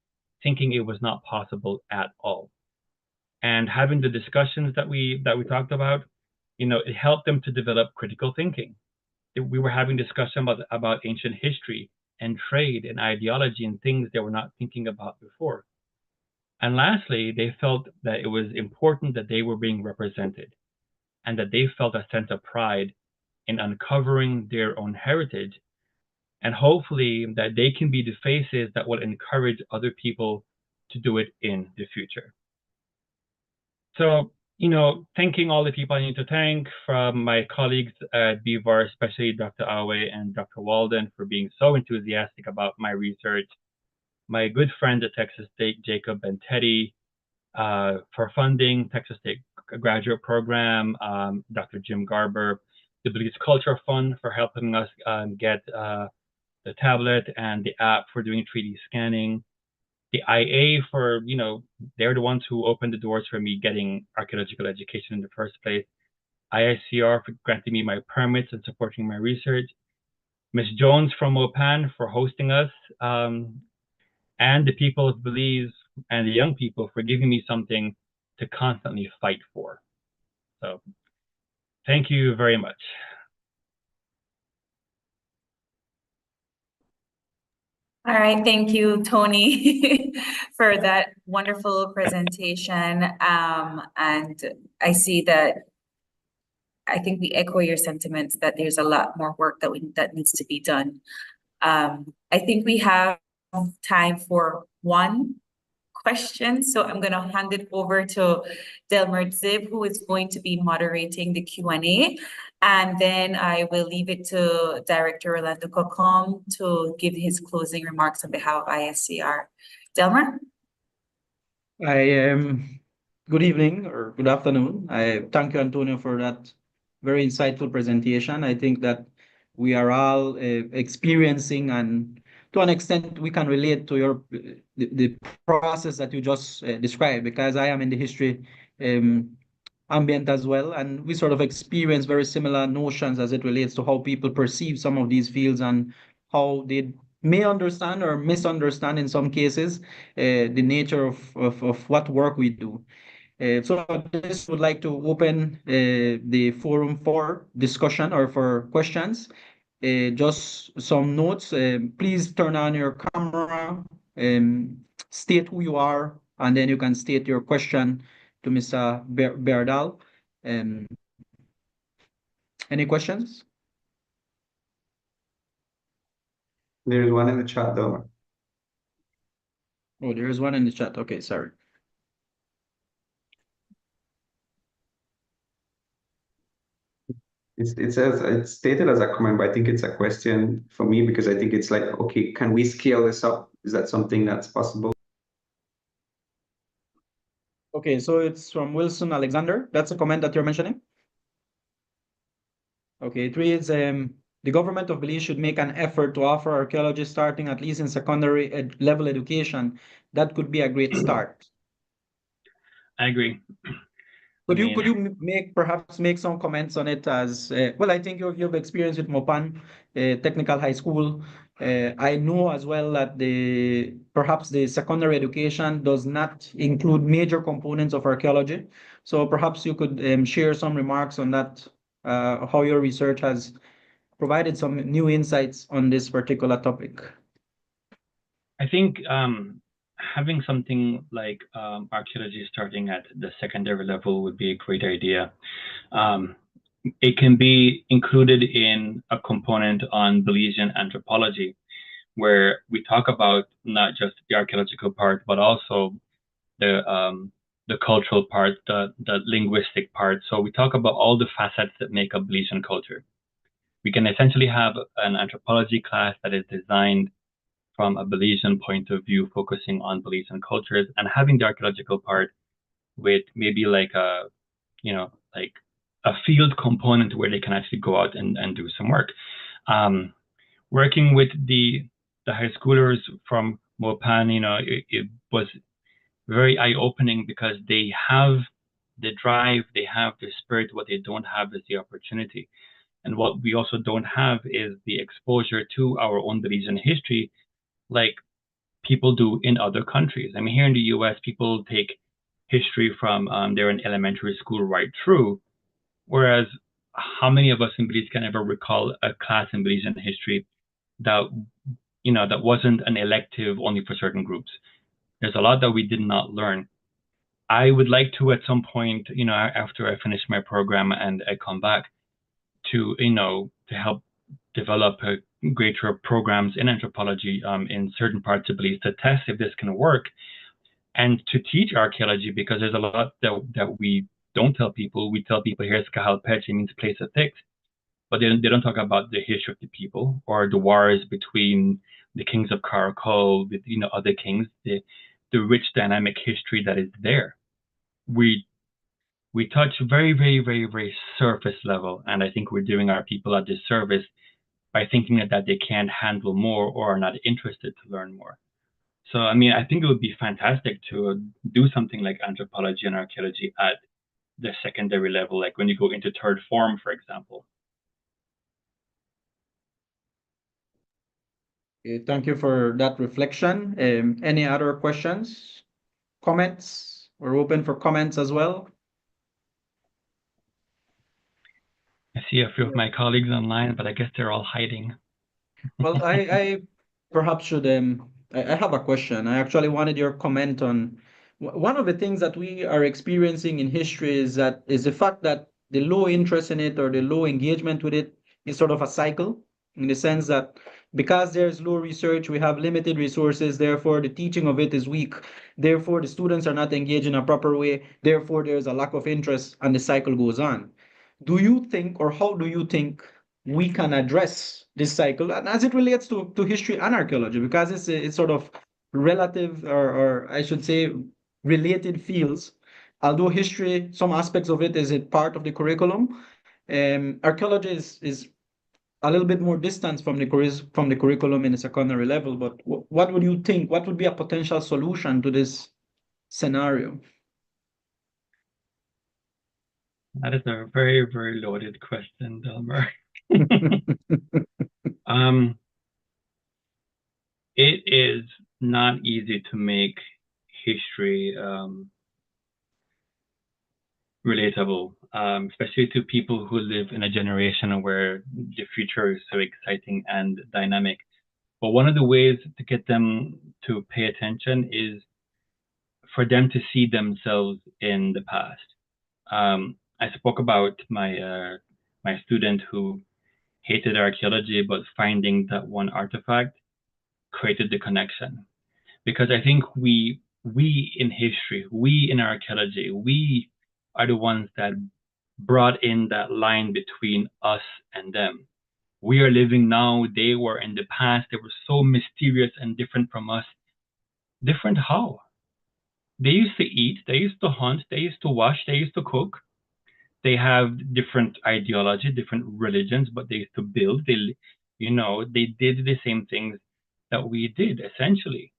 thinking it was not possible at all. And having the discussions that we talked about, you know, it helped them to develop critical thinking. We were having discussion about ancient history and trade and ideology and things they were not thinking about before. And lastly, they felt that it was important that they were being represented, and that they felt a sense of pride in uncovering their own heritage, and hopefully that they can be the faces that will encourage other people to do it in the future. So, you know, thanking all the people I need to thank, from my colleagues at BVAR, especially Dr. Awe and Dr. Walden, for being so enthusiastic about my research. My good friends at Texas State, Jacob and Teddy, for funding Texas State graduate program, Dr. Jim Garber, the Belize Culture Fund for helping us get the tablet and the app for doing 3D scanning, the IA for, you know, they're the ones who opened the doors for me getting archaeological education in the first place, ISCR for granting me my permits and supporting my research, Ms. Jones from Mopan for hosting us, and the people of Belize and the young people for giving me something to constantly fight for. So thank you very much. All right, thank you, Tony, for that wonderful presentation. And I see that I think we echo your sentiments that there's a lot more work that needs to be done. I think we have time for one question, so I'm going to hand it over to Delmer Zib, who is going to be moderating the Q&A, and then I will leave it to Director Orlando Cocom to give his closing remarks on behalf of ISCR. Delmer? Good evening or good afternoon. I thank you, Antonio, for that very insightful presentation. I think that we are all experiencing, and to an extent we can relate to your the process that you just described, because I am in the history ambient as well, and we sort of experience very similar notions as it relates to how people perceive some of these fields and how they may understand or misunderstand in some cases the nature of what work we do. So this would like to open the forum for discussion or for questions. Just some notes. Please turn on your camera, state who you are, and then you can state your question to Mr. Berdal. Any questions? There is one in the chat, though. Oh, there is one in the chat. Okay, sorry. It says it's stated as a comment, but I think it's a question for me, because I think it's like, okay, can we scale this up? Is that something that's possible? Okay, so it's from Wilson Alexander. That's a comment that you're mentioning? Okay, it reads, the government of Belize should make an effort to offer archaeology starting at least in secondary level education. That could be a great start. I agree. Could you perhaps make some comments on it as well? I think you've experience with Mopan Technical High School. I know as well that perhaps the secondary education does not include major components of archaeology. So perhaps you could share some remarks on that, how your research has provided some new insights on this particular topic. I think having something like archaeology starting at the secondary level would be a great idea. it can be included in a component on Belizean anthropology, where we talk about not just the archaeological part, but also the cultural part, the linguistic part. So we talk about all the facets that make up Belizean culture. We can essentially have an anthropology class that is designed from a Belizean point of view, focusing on Belizean cultures, and having the archaeological part with maybe like a, like a field component where they can actually go out and do some work. Working with the high schoolers from Mopan, it was very eye-opening because they have the drive, they have the spirit. What they don't have is the opportunity. And what we also don't have is the exposure to our own Belizean history like people do in other countries. I mean, here in the US, people take history from they're in elementary school right through, whereas how many of us in Belize can ever recall a class in Belizean history that, that wasn't an elective only for certain groups? There's a lot that we did not learn. I would like to, at some point, after I finish my program and I come back, to help develop greater programs in anthropology in certain parts of Belize to test if this can work, and to teach archaeology, because there's a lot that we don't tell people. We tell people here's 𝐍𝐈𝐂𝐇, it means place of fix, but they don't talk about the history of the people or the wars between the kings of Caracal with other kings, the rich dynamic history that is there. We touch very, very, very, very surface level, and I think we're doing our people a disservice by thinking that they can't handle more or are not interested to learn more. So, I mean, I think it would be fantastic to do something like anthropology and archaeology at the secondary level, like when you go into third form, for example. Thank you for that reflection. Any other questions, comments? We're open for comments as well. I see a few of my colleagues online, but I guess they're all hiding. Well, I perhaps should I have a question. I actually wanted your comment on one of the things that we are experiencing in history is the fact that the low interest in it or the low engagement with it is sort of a cycle, in the sense that because there's low research, we have limited resources, therefore the teaching of it is weak, therefore the students are not engaged in a proper way, therefore there's a lack of interest, and the cycle goes on. Do you think, or how do you think we can address this cycle, and as it relates to history and archaeology, because it's sort of relative, or I should say related fields, although history, some aspects of it is a part of the curriculum, archaeology is a little bit more distant from the curriculum in the secondary level. But what would you think, what would be a potential solution to this scenario? That is a very, very loaded question, Delmer. It is not easy to make history relatable, especially to people who live in a generation where the future is so exciting and dynamic. But one of the ways to get them to pay attention is for them to see themselves in the past. I spoke about my my student who hated archaeology, but finding that one artifact created the connection. Because I think we in history, we in archaeology, we are the ones that brought in that line between us and them. We are living now, they were in the past, they were so mysterious and different from us. Different how? They used to eat, they used to hunt, they used to wash, they used to cook. They have different ideology, different religions, but they used to build. They did the same things that we did, essentially.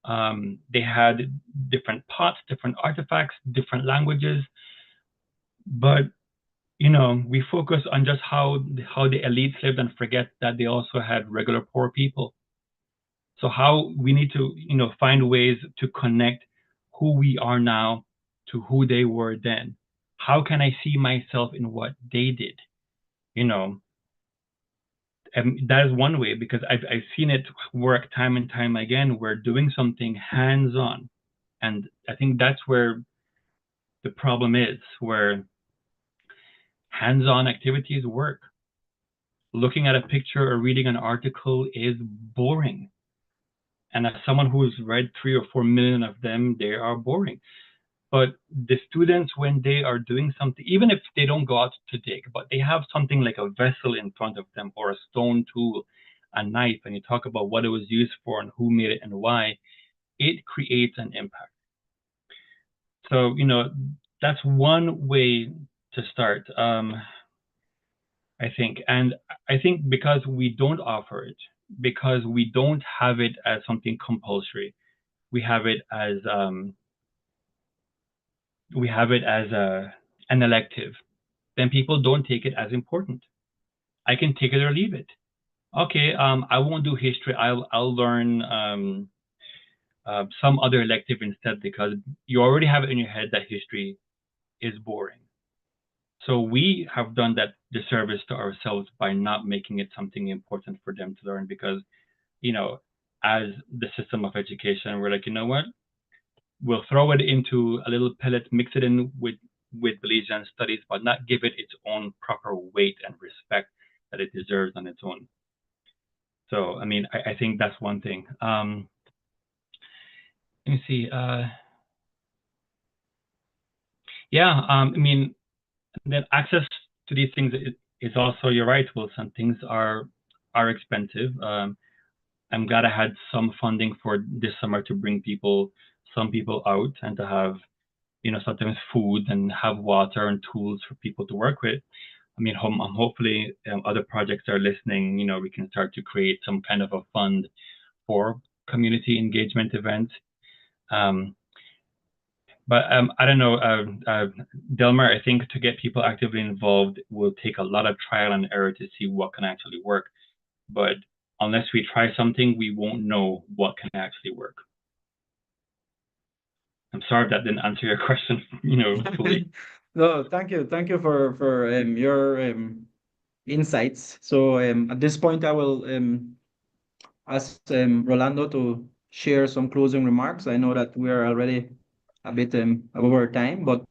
They had different pots, different artifacts, different languages, but we focus on just how the elites lived and forget that they also had regular poor people. So how we need to find ways to connect who we are now to who they were then. How can I see myself in what they did? And that is one way, because I've seen it work time and time again. We're doing something hands-on, and I think that's where the problem is, where hands-on activities work. Looking at a picture or reading an article is boring. And as someone who's read 3 or 4 million of them, they are boring. But the students, when they are doing something, even if they don't go out to dig, but they have something like a vessel in front of them or a stone tool, a knife, and you talk about what it was used for and who made it and why, it creates an impact. So, that's one way to start, I think. And I think because we don't offer it, because we don't have it as something compulsory, we have it as an elective, then people don't take it as important. I can take it or leave it. Okay, I won't do history. I'll learn some other elective instead, because you already have it in your head that history is boring. So we have done that disservice to ourselves by not making it something important for them to learn, because, as the system of education, we're like, you know what? We'll throw it into a little pellet, mix it in with Belizean studies, but not give it its own proper weight and respect that it deserves on its own. So, I mean, I think that's one thing. Let me see. I mean, then access to these things is also, you're right, Wilson. Things are expensive. I'm glad I had some funding for this summer to bring some people out and to have, sometimes food and have water and tools for people to work with. I mean, hopefully other projects are listening. We can start to create some kind of a fund for community engagement events. But I don't know, Delmar, I think to get people actively involved will take a lot of trial and error to see what can actually work. But unless we try something, we won't know what can actually work. I'm sorry if that didn't answer your question, fully. No, thank you. Thank you for your insights. So at this point, I will ask Rolando to share some closing remarks. I know that we are already a bit over time, but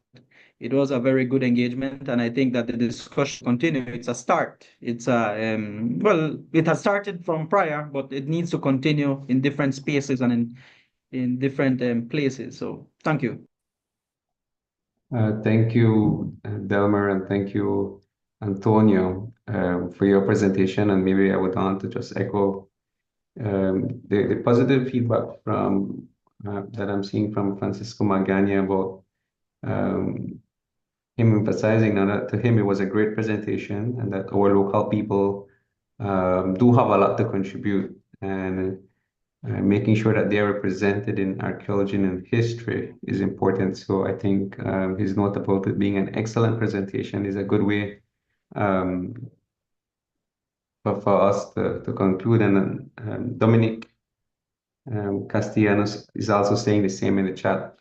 it was a very good engagement, and I think that the discussion continue. It's a start. It's a well, it has started from prior, but it needs to continue in different spaces and in different places. So thank you. Thank you, Delmer, and thank you, Antonio, for your presentation. And maybe I would want to just echo the positive feedback from that I'm seeing from Francisco Magana about him emphasizing that to him it was a great presentation, and that our local people do have a lot to contribute, and making sure that they are represented in archaeology and history is important. So I think his note about it being an excellent presentation is a good way for us to conclude. And Dominic Castellanos is also saying the same in the chat.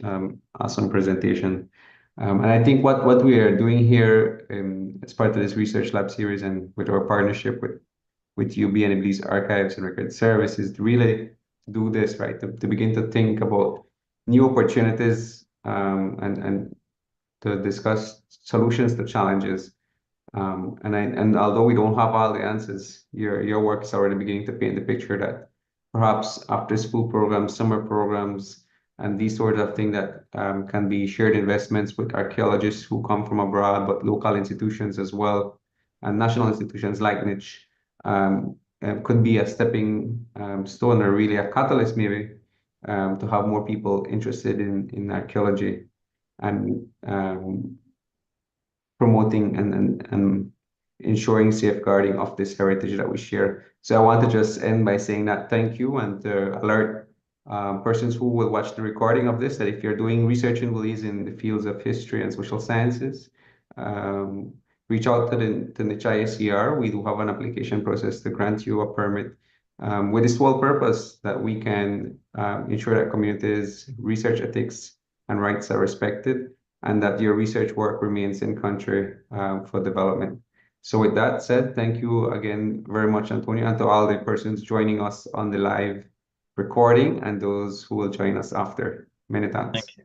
Awesome presentation. And I think what we are doing here as part of this research lab series and with our partnership with UB and the Belize Archives and Record Service is to really do this, right? To begin to think about new opportunities and to discuss solutions to challenges. And although we don't have all the answers, your work is already beginning to paint the picture that perhaps after school programs, summer programs, and these sorts of things that can be shared investments with archaeologists who come from abroad, but local institutions as well, and national institutions like NICH, could be a stepping stone or really a catalyst maybe to have more people interested in archaeology and promoting and ensuring safeguarding of this heritage that we share. So I want to just end by saying that thank you, and alert persons who will watch the recording of this that if you're doing research in Belize in the fields of history and social sciences, reach out to the NICH ISCR. We do have an application process to grant you a permit with the sole purpose that we can ensure that communities' research ethics and rights are respected, and that your research work remains in country for development. So with that said, thank you again very much, Antonio, and to all the persons joining us on the live recording and those who will join us after. Many thanks. Thank you.